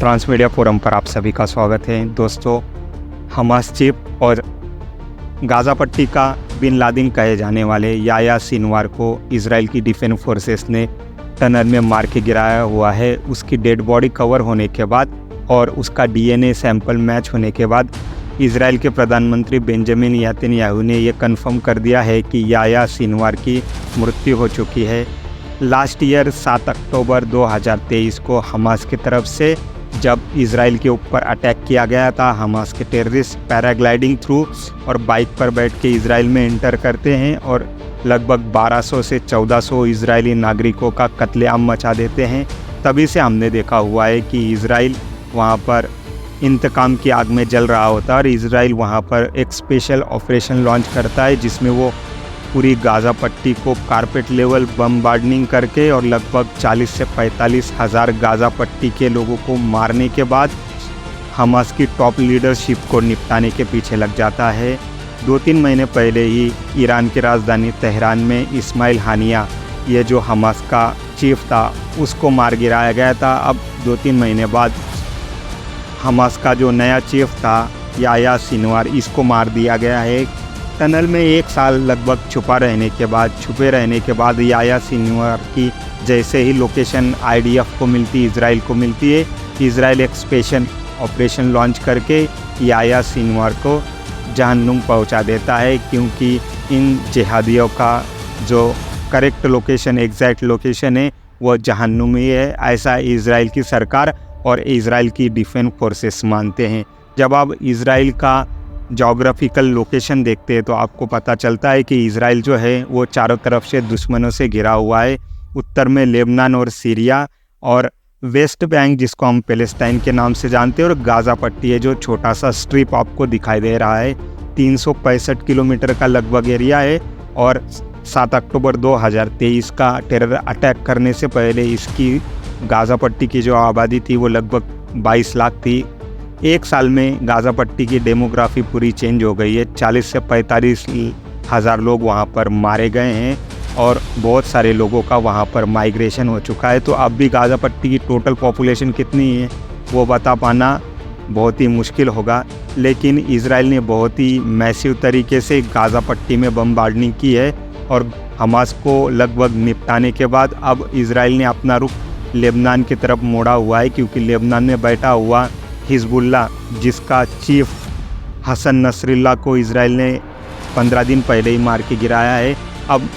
France media forum पर आप सभी का स्वागत है। दोस्तों, हमास चीफ और गाज़ा पट्टी का बिन लादेन कहे जाने वाले याह्या सिनवार को इजराइल की डिफेंस फोर्सेस ने टनल में मार के गिराया हुआ है। उसकी डेड बॉडी कवर होने के बाद और उसका डीएनए सैंपल मैच होने के बाद इजराइल के प्रधानमंत्री बेंजामिन नेतन्याहू ने यह कन्फर्म कर दिया है कि याह्या सिनवार की मृत्यु हो चुकी है। लास्ट ईयर 7 अक्टूबर 2023 को हमास की तरफ से जब इजराइल के ऊपर अटैक किया गया था, हमास के टेररिस्ट पैराग्लाइडिंग थ्रू और बाइक पर बैठ के इजराइल में एंटर करते हैं और लगभग 1200 से 1400 इजरायली नागरिकों का कत्लेआम मचा देते हैं। तभी से हमने देखा हुआ है कि इजराइल वहाँ पर इंतकाम की आग में जल रहा होता है और इजराइल वहाँ पर एक स्पेशल ऑपरेशन लॉन्च करता है जिसमें वो पूरी गाज़ा पट्टी को कारपेट लेवल बमबार्डनिंग करके और लगभग 40 से 45 हज़ार गाज़ा पट्टी के लोगों को मारने के बाद हमास की टॉप लीडरशिप को निपटाने के पीछे लग जाता है। 2-3 महीने पहले ही ईरान की राजधानी तेहरान में इस्माइल हानिया, ये जो हमास का चीफ था, उसको मार गिराया गया था। अब 2-3 महीने बाद हमास का जो नया चीफ था याह्या सिनवार, इसको मार दिया गया है। टनल में 1 साल लगभग छुपे रहने के बाद याह्या सिनवार की जैसे ही लोकेशन आईडीएफ को मिलती, इजराइल को मिलती है, इजराइल एक स्पेशल ऑपरेशन लॉन्च करके याह्या सिनवार को जहन्नुम पहुंचा देता है, क्योंकि इन जिहादियों का जो करेक्ट लोकेशन, एग्जैक्ट लोकेशन है, वो जहन्नुम ही है। ऐसा इजराइल की सरकार और इजराइल की डिफेंस फोर्सेस मानते हैं। जब आप इजराइल का जोग्राफिकल लोकेशन देखते हैं तो आपको पता चलता है कि इजराइल जो है वो चारों तरफ से दुश्मनों से घिरा हुआ है। उत्तर में लेबनान और सीरिया, और वेस्ट बैंक जिसको हम पैलेस्टाइन के नाम से जानते हैं, और गाज़ा पट्टी है जो छोटा सा स्ट्रिप आपको दिखाई दे रहा है। 365 किलोमीटर का लगभग एरिया है और 7 अक्टूबर 2023 का टेरर अटैक करने से पहले इसकी गाज़ा पट्टी की जो आबादी थी वो लगभग 22 लाख थी। 1 साल में गाज़ा पट्टी की डेमोग्राफी पूरी चेंज हो गई है। 40 से 45 हज़ार लोग वहाँ पर मारे गए हैं और बहुत सारे लोगों का वहाँ पर माइग्रेशन हो चुका है। तो अब भी गाज़ा पट्टी की टोटल पॉपुलेशन कितनी है वो बता पाना बहुत ही मुश्किल होगा, लेकिन इजराइल ने बहुत ही मैसिव तरीके से गाज़ा पट्टी में बमबार्डनिंग की है और हमास को लगभग निपटाने के बाद अब इजराइल ने अपना रुख लेबनान की तरफ मोड़ा हुआ है, क्योंकि लेबनान में बैठा हुआ हिजबुल्ला, जिसका चीफ हसन नसरुल्लाह को इजराइल ने 15 दिन पहले ही मार के गिराया है। अब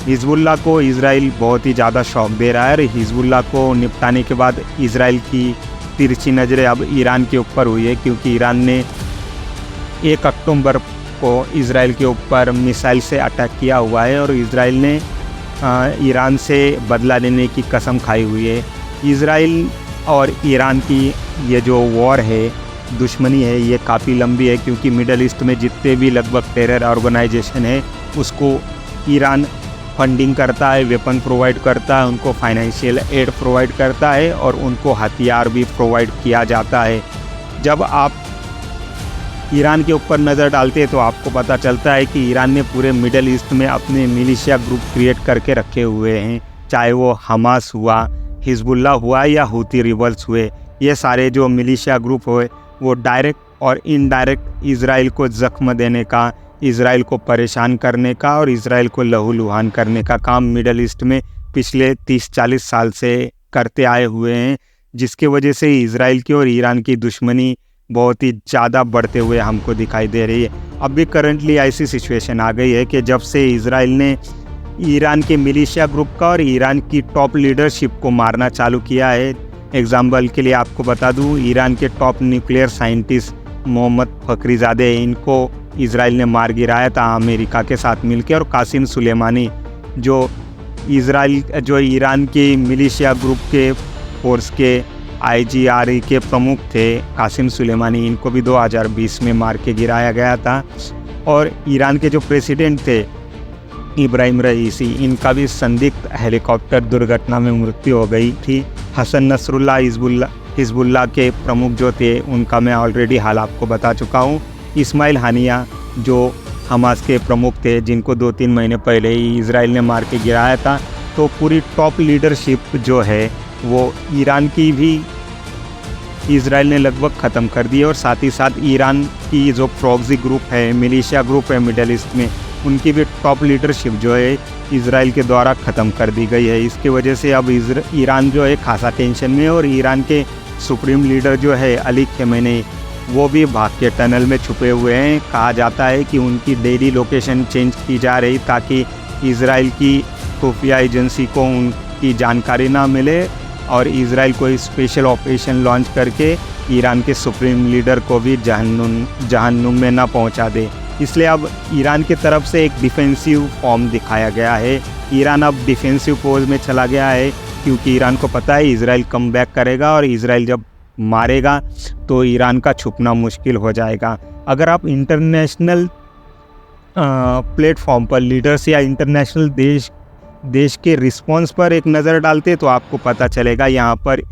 हिजबुल्ला को इजराइल बहुत ही ज़्यादा शौक दे रहा है और हिजबुल्ला को निपटाने के बाद इजराइल की तिरछी नज़रें अब ईरान के ऊपर हुई है, क्योंकि ईरान ने 1 अक्टूबर को इजराइल के ऊपर मिसाइल से अटैक किया हुआ है और इजराइल ने ईरान से बदला लेने की कसम खाई हुई है। इजराइल और ईरान की ये जो वॉर है, दुश्मनी है, ये काफ़ी लंबी है, क्योंकि मिडल ईस्ट में जितने भी लगभग टेरर ऑर्गेनाइजेशन है उसको ईरान फंडिंग करता है, वेपन प्रोवाइड करता है, उनको फाइनेंशियल एड प्रोवाइड करता है और उनको हथियार भी प्रोवाइड किया जाता है। जब आप ईरान के ऊपर नज़र डालते हैं तो आपको पता चलता है कि ईरान ने पूरे मिडल ईस्ट में अपने मिलिशिया ग्रुप क्रिएट करके रखे हुए हैं, चाहे वो हमास हुआ, हिजबुल्ला हुआ या हूती रिबल्स हुए। ये सारे जो मिलिशिया ग्रुप हुए वो डायरेक्ट और इनडायरेक्ट इजराइल को ज़ख्म देने का, इजराइल को परेशान करने का और इजराइल को लहूलुहान करने का काम मिडल ईस्ट में पिछले 30-40 साल से करते आए हुए हैं, जिसकी वजह से इजराइल की और ईरान की दुश्मनी बहुत ही ज़्यादा बढ़ते हुए हमको दिखाई दे रही है। अभी करंटली ऐसी सिचुएशन आ गई है कि जब से इजराइल ने ईरान के मिलिशिया ग्रुप का और ईरान की टॉप लीडरशिप को मारना चालू किया है। एग्जाम्पल के लिए आपको बता दूं, ईरान के टॉप न्यूक्लियर साइंटिस्ट मोहम्मद फखरीज़ादे, इनको इजराइल ने मार गिराया था अमेरिका के साथ मिलकर, और कासिम सुलेमानी जो ईरान के मिलिशिया ग्रुप के फोर्स के IGRE के प्रमुख थे, कासिम सुलेमानी, इनको भी 2020 में मार के गिराया गया था। और ईरान के जो प्रेसिडेंट थे इब्राहिम रईसी, इनका भी संदिग्ध हेलीकॉप्टर दुर्घटना में मृत्यु हो गई थी। हसन नसरुल्लाह हिजबुल्ला के प्रमुख जो थे उनका मैं ऑलरेडी हाल आपको बता चुका हूँ। इस्माइल हानिया जो हमास के प्रमुख थे, जिनको 2-3 महीने पहले ही इजराइल ने मार के गिराया था। तो पूरी टॉप लीडरशिप जो है वो ईरान की भी इसराइल ने लगभग ख़त्म कर दी है। और साथ ही साथ ईरान की जो प्रॉक्सी ग्रुप है, मिलिशिया ग्रुप है मिडल ईस्ट में, उनकी भी टॉप लीडरशिप जो है इसराइल के द्वारा ख़त्म कर दी गई है। इसकी वजह से अब ईरान जो है खासा टेंशन में है। और ईरान के सुप्रीम लीडर जो है अली खमेनी, वो भी भाग के टनल में छुपे हुए हैं। कहा जाता है कि उनकी डेली लोकेशन चेंज की जा रही ताकि इसराइल की खुफिया एजेंसी को उनकी जानकारी ना मिले और इसराइल को स्पेशल ऑपरेशन लॉन्च करके ईरान के सुप्रीम लीडर को भी जहन्नुम में ना पहुंचा दे। इसलिए अब ईरान की तरफ से एक डिफेंसिव फॉर्म दिखाया गया है। ईरान अब डिफेंसिव पोज में चला गया है क्योंकि ईरान को पता है इसराइल कम बैक करेगा और इसराइल जब मारेगा तो ईरान का छुपना मुश्किल हो जाएगा। अगर आप इंटरनेशनल प्लेटफॉर्म पर लीडर्स या इंटरनेशनल देश के रिस्पॉन्स पर एक नज़र डालते तो आपको पता चलेगा यहाँ पर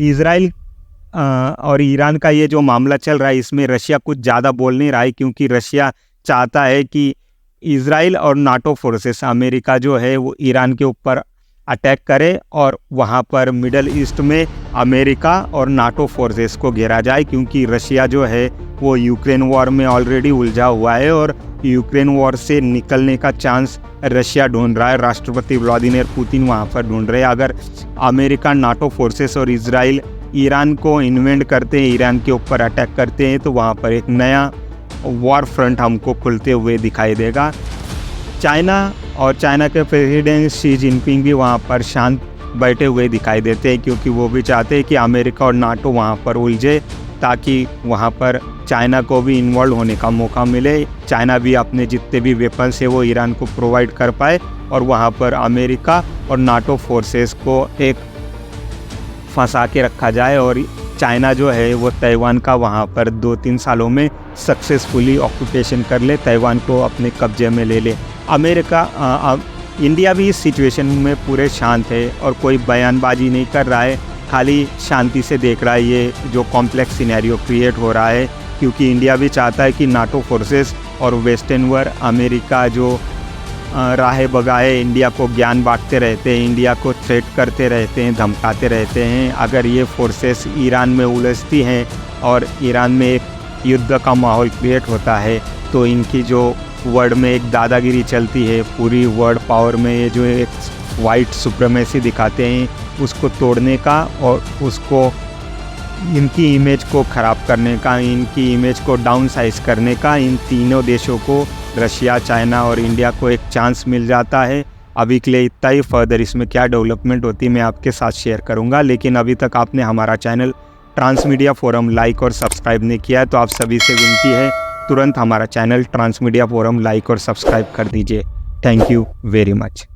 इसराइल और ईरान का ये जो मामला चल रहा है इसमें रशिया कुछ ज़्यादा बोल नहीं रहा है, क्योंकि रशिया चाहता है कि इसराइल और नाटो फोर्सेस अमेरिका जो है वो ईरान के ऊपर अटैक करे और वहाँ पर मिडल ईस्ट में अमेरिका और नाटो फोर्सेस को घेरा जाए, क्योंकि रशिया जो है वो यूक्रेन वॉर में ऑलरेडी उलझा हुआ है और यूक्रेन वॉर से निकलने का चांस रशिया ढूंढ रहा है। राष्ट्रपति व्लादिमीर पुतिन वहाँ पर ढूंढ रहे हैं। अगर अमेरिका, नाटो फोर्सेस और इसराइल ईरान को इन्वेड करते हैं, ईरान के ऊपर अटैक करते हैं, तो वहाँ पर एक नया वॉर फ्रंट हमको खुलते हुए दिखाई देगा। चाइना और चाइना के प्रेसिडेंट शी जिनपिंग भी वहाँ पर शांत बैठे हुए दिखाई देते हैं, क्योंकि वो भी चाहते हैं कि अमेरिका और नाटो वहाँ पर उलझे ताकि वहाँ पर चाइना को भी इन्वॉल्व होने का मौका मिले। चाइना भी अपने जितने भी वेपन्स है वो ईरान को प्रोवाइड कर पाए और वहाँ पर अमेरिका और नाटो फोर्सेस को एक फंसा के रखा जाए और चाइना जो है वो ताइवान का वहाँ पर 2-3 सालों में सक्सेसफुली ऑक्यूपेशन कर ले, ताइवान को अपने कब्जे में ले ले। इंडिया भी इस सिचुएशन में पूरे शांत है और कोई बयानबाजी नहीं कर रहा है, खाली शांति से देख रहा है ये जो कॉम्प्लेक्स सिनेरियो क्रिएट हो रहा है, क्योंकि इंडिया भी चाहता है कि नाटो फोर्सेस और वेस्टर्न वर्ल्ड, अमेरिका जो राह बगाए इंडिया को ज्ञान बांटते रहते हैं, इंडिया को थ्रेट करते रहते हैं, धमकाते रहते हैं। अगर ये फोर्सेस ईरान में उलझती हैं और ईरान में एक युद्ध का माहौल क्रिएट होता है तो इनकी जो वर्ल्ड में एक दादागिरी चलती है, पूरी वर्ल्ड पावर में ये जो एक वाइट सुप्रीमेसी दिखाते हैं, उसको तोड़ने का और उसको इनकी इमेज को ख़राब करने का, इनकी इमेज को डाउन साइज करने का इन तीनों देशों को, रशिया, चाइना और इंडिया को एक चांस मिल जाता है। अभी के लिए इतना ही। फर्दर इसमें क्या डेवलपमेंट होती है मैं आपके साथ शेयर करूंगा, लेकिन अभी तक आपने हमारा चैनल ट्रांसमीडिया फोरम लाइक और सब्सक्राइब नहीं किया है तो आप सभी से विनती है तुरंत हमारा चैनल ट्रांसमीडिया फोरम लाइक और सब्सक्राइब कर दीजिए। Thank you very much.